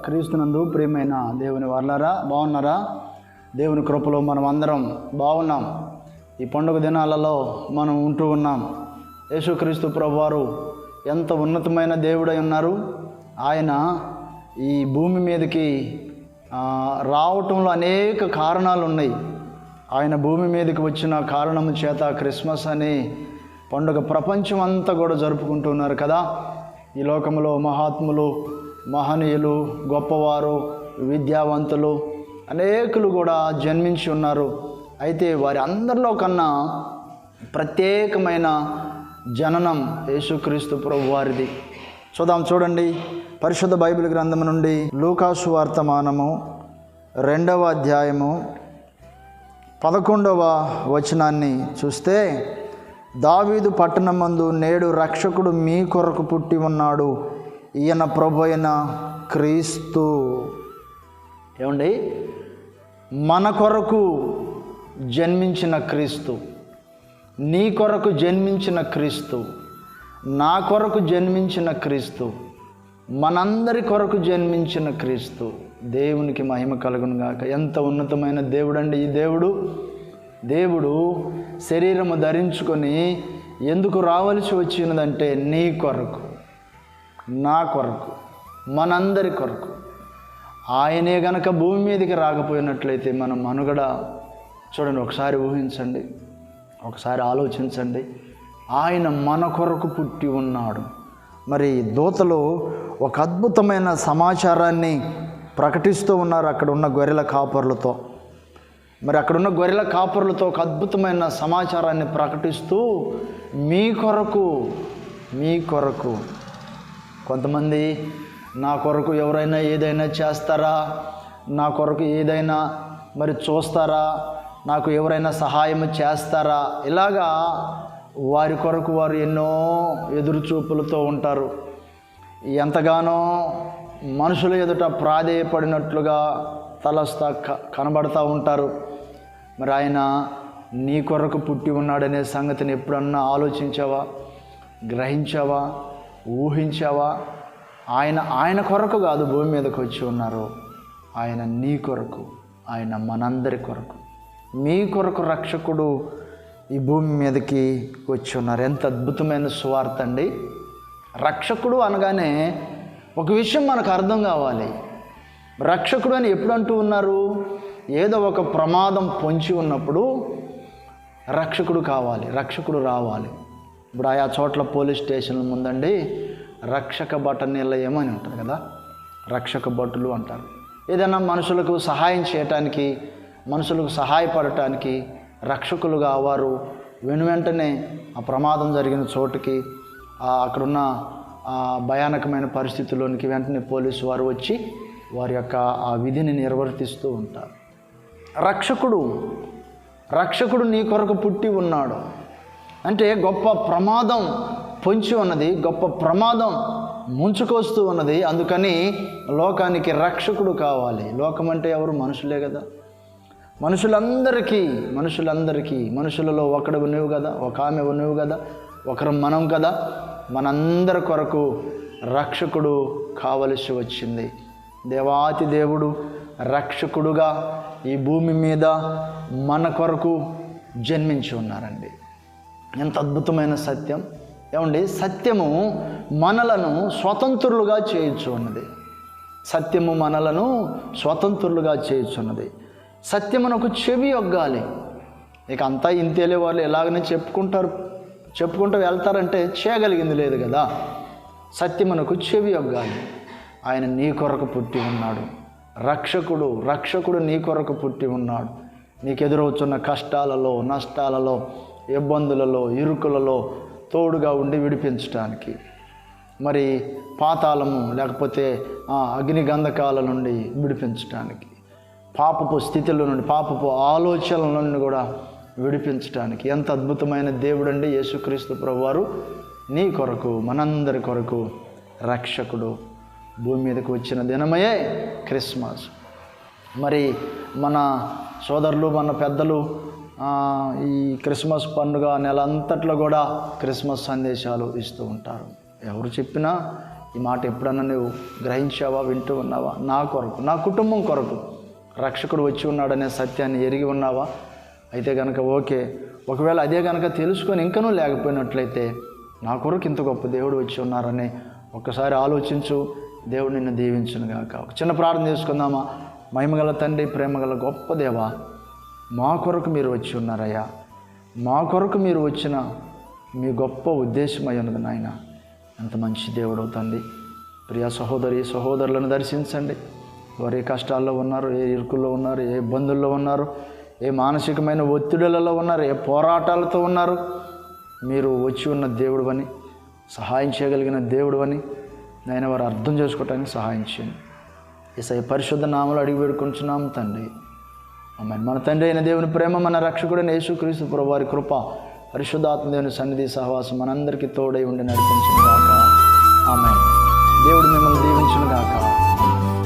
క్రీస్తునందు ప్రియమైన దేవుని వర్లారా, బాగున్నారా? దేవుని కృపలో మనం అందరం బాగున్నాం. ఈ పండుగ దినాలలో మనం ఉంటూ ఉన్నాం. యేసుక్రీస్తు ప్రభువారు ఎంత ఉన్నతమైన దేవుడై ఉన్నారు. ఆయన ఈ భూమి మీదకి రావటంలో అనేక కారణాలు ఉన్నాయి. ఆయన భూమి మీదకి వచ్చిన కారణము చేత క్రిస్మస్ అనే పండుగ ప్రపంచం అంతా కూడా జరుపుకుంటున్నారు కదా. ఈ లోకంలో మహాత్ములు, మహనీయులు, గొప్పవారు, విద్యావంతులు అనేకులు కూడా జన్మించి ఉన్నారు. అయితే వారి అందరిలో కన్నా ప్రత్యేకమైన జననం యేసుక్రీస్తు ప్రభు వారిది. చూడండి పరిశుద్ధ బైబిల్ గ్రంథం నుండి లూకాసు వర్తమానము 2వ అధ్యాయము 11వ వచనాన్ని చూస్తే, దావీదు పట్టణమందు నేడు రక్షకుడు మీ కొరకు పుట్టి ఉన్నాడు, ఈయన ప్రభు అయిన క్రీస్తు. ఏమండి, మన కొరకు జన్మించిన క్రీస్తు, నీ కొరకు జన్మించిన క్రీస్తు, నా కొరకు జన్మించిన క్రీస్తు, మనందరి కొరకు జన్మించిన క్రీస్తు. దేవునికి మహిమ కలుగును గాక. ఎంత ఉన్నతమైన దేవుడు అండి ఈ దేవుడు శరీరము ధరించుకొని ఎందుకు రావలసి వచ్చినదంటే నీ కొరకు, నా కొరకు, మనందరి కొరకు. ఆయనే గనక భూమి మీదకి రాకపోయినట్లయితే మన మనుగడ చూడండి, ఒకసారి ఊహించండి, ఒకసారి ఆలోచించండి. ఆయన మన కొరకు పుట్టి ఉన్నాడు. మరి దూతలు ఒక అద్భుతమైన సమాచారాన్ని ప్రకటిస్తూ ఉన్నారు అక్కడ ఉన్న గొర్రెల కాపరులతో. మరి అక్కడున్న గొర్రెల కాపరులతో ఒక అద్భుతమైన సమాచారాన్ని ప్రకటిస్తూ, మీ కొరకు కొంతమంది నా కొరకు ఎవరైనా ఏదైనా చేస్తారా, నా కొరకు ఏదైనా మరి చూస్తారా, నాకు ఎవరైనా సహాయం చేస్తారా, ఇలాగా వారి కొరకు వారు ఎన్నో ఎదురుచూపులతో ఉంటారు. ఎంతగానో మనుషుల ఎదుట ప్రాధేయపడినట్లుగా తలస్తా కనబడతా ఉంటారు. మరి ఆయన నీ కొరకు పుట్టి ఉన్నాడనే సంగతిని ఎప్పుడన్నా ఆలోచించావా, గ్రహించావా, ఊహించావా? ఆయన కొరకు కాదు భూమి మీదకి వచ్చి ఉన్నారు, ఆయన నీ కొరకు, ఆయన మనందరి కొరకు, మీ కొరకు రక్షకుడు ఈ భూమి మీదకి వచ్చి ఉన్నారు. ఎంత అద్భుతమైన సువార్త అండి. రక్షకుడు అనగానే ఒక విషయం మనకు అర్థం కావాలి. రక్షకుడు అని ఎప్పుడు అంటూ ఉన్నారు? ఏదో ఒక ప్రమాదం పొంచి ఉన్నప్పుడు రక్షకుడు కావాలి, రక్షకుడు రావాలి. ఇప్పుడు ఆయా చోట్ల పోలీస్ స్టేషన్ల ముందండి రక్షక భట నిలయం అని ఉంటారు కదా, రక్షక భటులు అంటారు. ఏదైనా మనుషులకు సహాయం చేయటానికి, మనుషులకు సహాయపడటానికి రక్షకులుగా వారు వెంటనే ఆ ప్రమాదం జరిగిన చోటుకి, అక్కడున్న భయానకమైన పరిస్థితుల్లోనికి వెంటనే పోలీసు వారు వచ్చి వారి యొక్క ఆ విధిని నిర్వర్తిస్తూ ఉంటారు. రక్షకుడు నీ కొరకు పుట్టి ఉన్నాడు అంటే గొప్ప ప్రమాదం పొంచి ఉన్నది, గొప్ప ప్రమాదం ముంచుకొస్తూ ఉన్నది. అందుకని లోకానికి రక్షకుడు కావాలి. లోకం అంటే ఎవరు? మనుషులే కదా. మనుషులందరికీ మనుషులలో ఒకడు నువ్వు కదా, ఒక ఆమె నువ్వు కదా, ఒకరు మనం కదా. మనందరి కొరకు రక్షకుడు కావలసి వచ్చింది. దేవాతి దేవుడు రక్షకుడుగా ఈ భూమి మీద మన కొరకు జన్మించి ఉన్నారండి. ఎంత అద్భుతమైన సత్యం. ఏమండి, సత్యము మనలను స్వతంత్రులుగా చేయుచున్నది. సత్యము మనలను స్వతంత్రులుగా చేయుచున్నది. సత్యమునకు చెవి ఒగ్గాలి. ఇక అంతా ఇంతేలే, వాళ్ళు ఎలాగనే చెప్పుకుంటూ వెళ్తారంటే చేయగలిగింది లేదు కదా. సత్యమునకు చెవి ఒగ్గాలి. ఆయన నీ కొరకు పుట్టి ఉన్నాడు. రక్షకుడు నీ కొరకు పుట్టి ఉన్నాడు. నీకు ఎదురవుతున్న కష్టాలలో, నష్టాలలో, ఇబ్బందులలో, ఇరుకులలో తోడుగా ఉండి విడిపించడానికి, మరి పాతాళము లేకపోతే అగ్ని గంధకాల నుండి విడిపించడానికి, పాపపు స్థితిలో నుండి, పాపపు ఆలోచనల నుండి కూడా విడిపించడానికి ఎంత అద్భుతమైన దేవుడు అండి యేసుక్రీస్తు ప్రభువారు. నీ కొరకు, మనందరి కొరకు రక్షకుడు భూమి మీదకి వచ్చిన దినమయే క్రిస్మస్. మరి మన సోదరులు, మన పెద్దలు ఈ క్రిస్మస్ పండుగ నెల అంతట్లో కూడా క్రిస్మస్ సందేశాలు ఇస్తూ ఉంటారు. ఎవరు చెప్పినా ఈ మాట ఎప్పుడన్నా నువ్వు గ్రహించావా, వింటూ ఉన్నావా? నా కొరకు, నా కుటుంబం కొరకు రక్షకుడు వచ్చి ఉన్నాడనే సత్యాన్ని ఎరిగి ఉన్నావా? అయితే కనుక ఓకే. ఒకవేళ అదే కనుక తెలుసుకొని ఇంకనూ లేకపోయినట్లయితే నా కొరకు ఇంత గొప్ప దేవుడు వచ్చి ఉన్నారని ఒక్కసారి ఆలోచించు. దేవుడు నిన్ను దీవించునుగాక. ఒక చిన్న ప్రార్థన చేసుకుందామా? మహిమగల తండ్రి, ప్రేమగల గొప్ప దేవా, మా కొరకు మీరు వచ్చి ఉన్నారయ్యా. మా కొరకు మీరు వచ్చిన మీ గొప్ప ఉద్దేశమై ఉన్నది నాయన. ఎంత మంచి దేవుడు తండ్రి. ప్రియ సహోదరి సహోదరులను దర్శించండి. వారు ఏ కష్టాల్లో ఉన్నారు, ఏ ఇరుకుల్లో ఉన్నారు, ఏ ఇబ్బందుల్లో ఉన్నారు, ఏ మానసికమైన ఒత్తిడులలో ఉన్నారు, ఏ పోరాటాలతో ఉన్నారు. మీరు వచ్చి ఉన్న దేవుడు అని, సహాయం చేయగలిగిన దేవుడు అని నాయన వారు అర్థం చేసుకోవటానికి సహాయం చేయండి. యేసయ్య పరిశుద్ధ నామములో అడిగి వేడుకొంచున్నాము తండ్రి. ఆమేన్. మన తండ్రి అయిన దేవుని ప్రేమ, మన రక్షకుడైన యేసుక్రీస్తు ప్రభువు వారి కృప, పరిశుద్ధాత్మ దేవుని సన్నిధి సహవాసం మనందరికీ తోడై ఉండి నడిపించును గాక. ఆమేన్. దేవుడు మిమ్మల్ని దీవించును గాక.